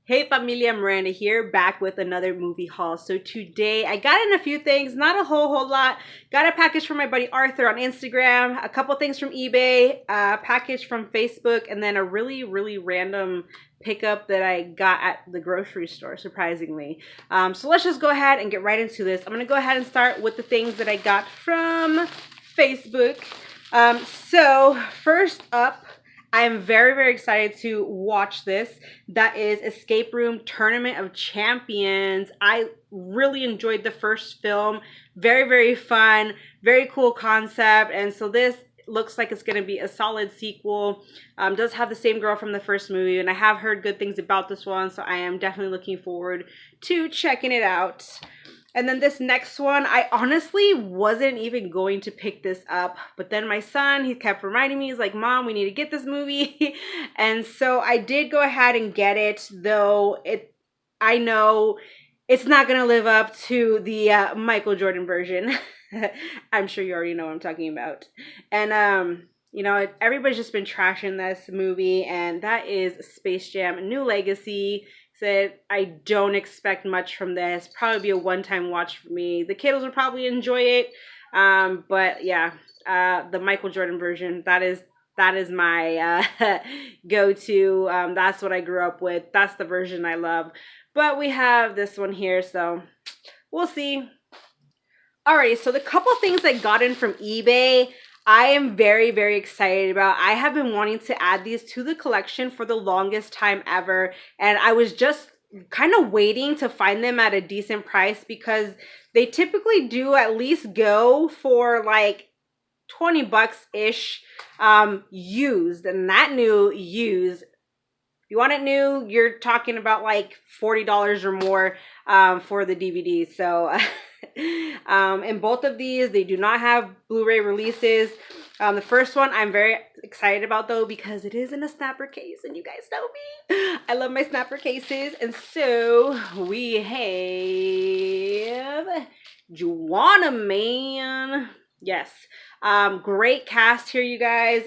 Hey familia, Miranda here, back with another movie haul. So today I got in a few things, not a whole lot. Got a package from my buddy Arthur on Instagram, a couple things from eBay, a package from Facebook, and then a really random pickup that I got at the grocery store, surprisingly. So let's just go ahead and get right into this. I'm gonna go ahead and start with the things that I got from Facebook. So first up, I am very excited to watch this. That is Escape Room Tournament of Champions. I really enjoyed the first film. Very fun, very cool concept. And so this looks like it's going to be a solid sequel. Does have the same girl from the first movie, and I have heard good things about this one, so I am definitely looking forward to checking it out. And then this next one, I honestly wasn't even going to pick this up. But then my son, he kept reminding me, he's like, Mom, we need to get this movie. And so I did go ahead and get it, though I know it's not going to live up to the Michael Jordan version. I'm sure you already know what I'm talking about. And, you know, everybody's just been trashing this movie, and that is Space Jam: New Legacy. Said I don't expect much from this. Probably be a one-time watch for me. The kiddos will probably enjoy it, but yeah, the Michael Jordan version, that is my go-to. That's what I grew up with. That's the version I love. But we have this one here, so we'll see. Alright, so the couple things I got in from eBay, I am very excited about. I have been wanting to add these to the collection for the longest time ever, and I was just kind of waiting to find them at a decent price because they typically do at least go for like 20 bucks ish used, and that new used. If you want it new, you're talking about like $40 or more for the DVD. So in both of these, they do not have Blu-ray releases. The first one I'm very excited about, though, because it is in a snapper case, and you guys know me. I love my snapper cases. And so we have Juana Man. Yes. Great cast here, you guys.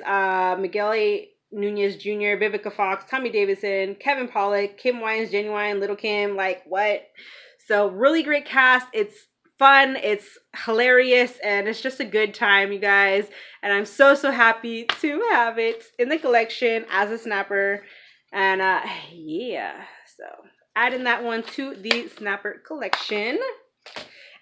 Miguel Nunez Jr., Vivica Fox, Tommy Davidson, Kevin Pollak, Kim Wines, Genuine, Little Kim, like what? So really great cast. It's fun, it's hilarious, and it's just a good time, you guys. And I'm so happy to have it in the collection as a snapper. And yeah, so adding that one to the snapper collection.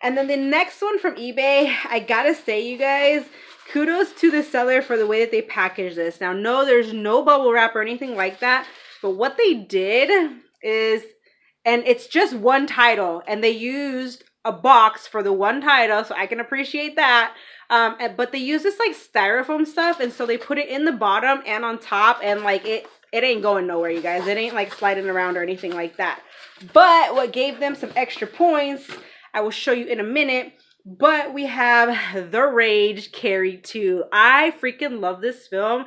And then the next one from eBay, I gotta say, you guys, kudos to the seller for the way that they packaged this. Now, no, there's no bubble wrap or anything like that, but what they did is, and it's just one title, and they used a box for the one title, so I can appreciate that. But they use this like styrofoam stuff, and so they put it in the bottom and on top, and like it ain't going nowhere, you guys. It ain't like sliding around or anything like that. But what gave them some extra points, I will show you in a minute. But we have The Rage Carrie 2. I freaking love this film.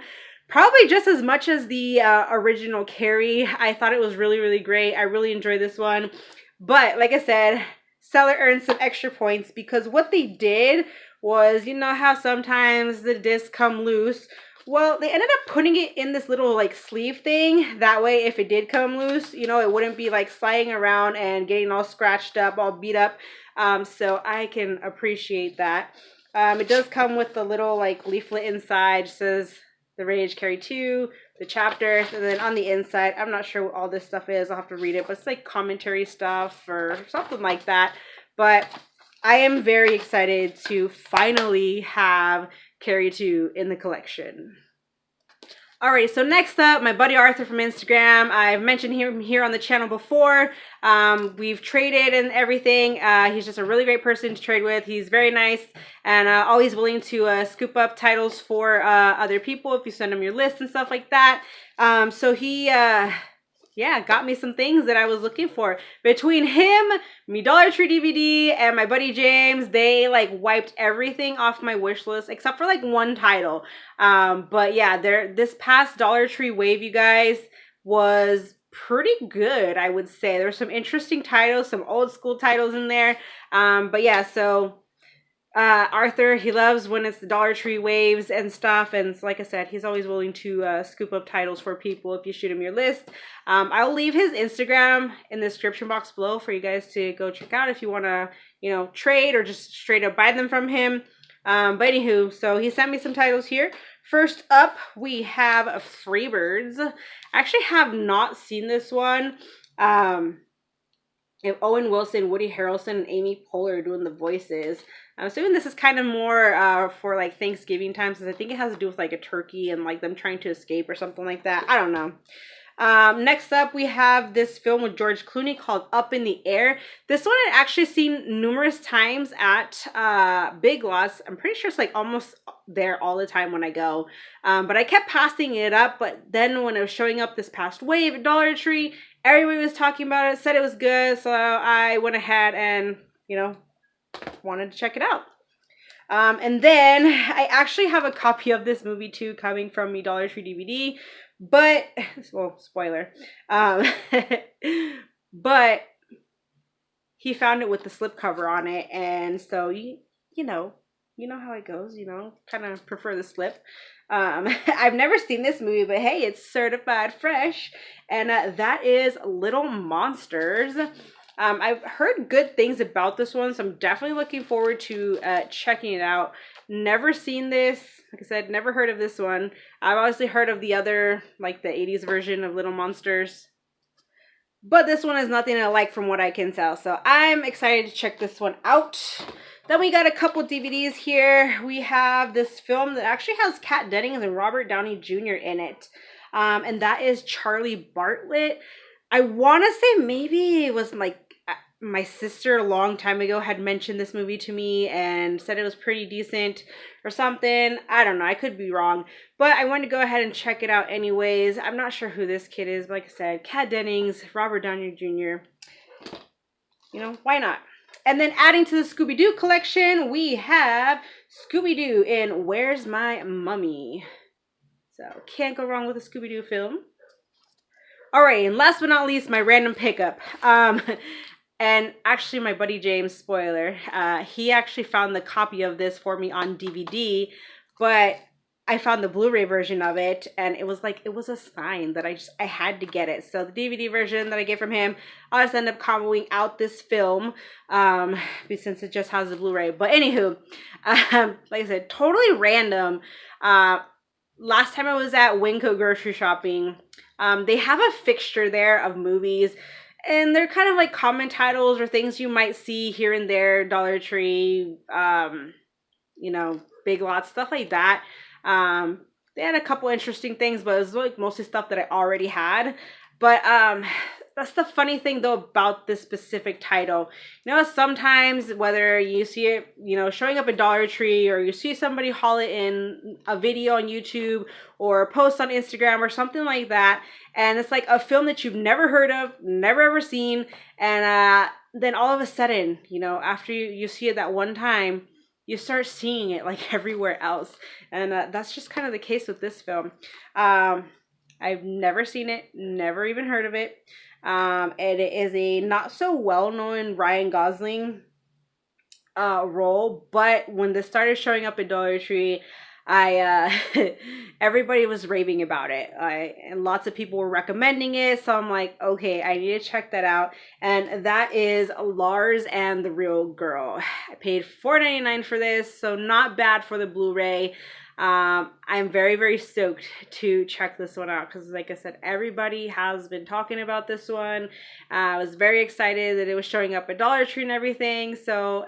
Probably just as much as the original Carrie. I thought it was really great. I really enjoyed this one. But like I said, seller earned some extra points because what they did was, you know how sometimes the discs come loose? Well, they ended up putting it in this little like sleeve thing. That way, if it did come loose, you know, it wouldn't be like sliding around and getting all scratched up, all beat up. So I can appreciate that. It does come with the little like leaflet inside. It says The Rage Carrie 2, the chapters, and then on the inside, I'm not sure what all this stuff is. I'll have to read it, but it's like commentary stuff or something like that. But I am very excited to finally have Carrie 2 in the collection. Alright, so next up, my buddy Arthur from Instagram. I've mentioned him here on the channel before. We've traded and everything. He's just a really great person to trade with. He's very nice and always willing to scoop up titles for other people if you send him your list and stuff like that. So he yeah, got me some things that I was looking for. Between him, me Dollar Tree DVD, and my buddy James, they like wiped everything off my wish list except for like one title. But yeah, this past Dollar Tree wave, you guys, was pretty good, I would say. There's some interesting titles, some old school titles in there. But yeah, so Arthur, he loves when it's the Dollar Tree waves and stuff, and so, like I said, he's always willing to scoop up titles for people if you shoot him your list. I'll leave his Instagram in the description box below for you guys to go check out if you want to, you know, trade or just straight up buy them from him. But anywho, so he sent me some titles here. First up, we have Freebirds. I actually have not seen this one. If Owen Wilson, Woody Harrelson, and Amy Poehler are doing the voices. I'm assuming this is kind of more for like Thanksgiving time, since I think it has to do with like a turkey and like them trying to escape or something like that. I don't know. Next up, we have this film with George Clooney called Up in the Air. This one I've actually seen numerous times at Big Lots. I'm pretty sure it's like almost there all the time when I go. But I kept passing it up. But then when it was showing up this past wave at Dollar Tree, everybody was talking about it, said it was good. So I went ahead and, you know, wanted to check it out. And then I actually have a copy of this movie too coming from me Dollar Tree DVD. But, well, spoiler, but he found it with the slipcover on it, and so, you know how it goes, you know, kind of prefer the slip. I've never seen this movie, but hey, it's certified fresh, and that is Little Monsters. I've heard good things about this one, so I'm definitely looking forward to checking it out. Never seen this. Like I said, never heard of this one. I've obviously heard of the other, like the 80s version of Little Monsters. But this one is nothing I like from what I can tell. So I'm excited to check this one out. Then we got a couple DVDs here. We have this film that actually has Kat Dennings and Robert Downey Jr. in it. And that is Charlie Bartlett. I want to say maybe it was like my sister a long time ago had mentioned this movie to me and said it was pretty decent or something. I don't know. I could be wrong. But I wanted to go ahead and check it out anyways. I'm not sure who this kid is. But like I said, Kat Dennings, Robert Downey Jr. You know, why not? And then adding to the Scooby-Doo collection, we have Scooby-Doo in Where's My Mummy? So, can't go wrong with a Scooby-Doo film. Alright, and last but not least, my random pickup. And actually, my buddy James, spoiler, he actually found the copy of this for me on DVD, but I found the Blu-ray version of it, and it was like, it was a sign that I had to get it. So the DVD version that I get from him, I'll just end up comboing out this film, since it just has the Blu-ray. But anywho, like I said, totally random. Last time I was at Winco grocery shopping, they have a fixture there of movies. And they're kind of like common titles or things you might see here and there, Dollar Tree, you know, Big Lots, stuff like that. They had a couple interesting things, but it was like mostly stuff that I already had. But that's the funny thing though about this specific title. You know, sometimes whether you see it, you know, showing up at Dollar Tree, or you see somebody haul it in a video on YouTube or a post on Instagram or something like that, and it's like a film that you've never heard of, never ever seen, and then all of a sudden, you know, after you see it that one time, you start seeing it like everywhere else. And that's just kind of the case with this film. I've never seen it, never even heard of it. And it is a not so well-known Ryan Gosling role, but when this started showing up at Dollar Tree, everybody was raving about it, and lots of people were recommending it, so I'm like, okay, I need to check that out. And that is Lars and the Real Girl. I paid $4.99 for this, so not bad for the Blu-ray. I'm very, very stoked to check this one out because, like I said, everybody has been talking about this one. I was very excited that it was showing up at Dollar Tree and everything. So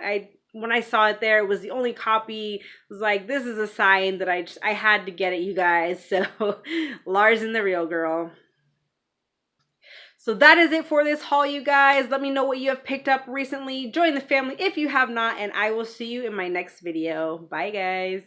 when I saw it there, it was the only copy. I was like, this is a sign that I had to get it, you guys. So Lars and the Real Girl. So that is it for this haul, you guys. Let me know what you have picked up recently. Join the family if you have not, and I will see you in my next video. Bye, guys.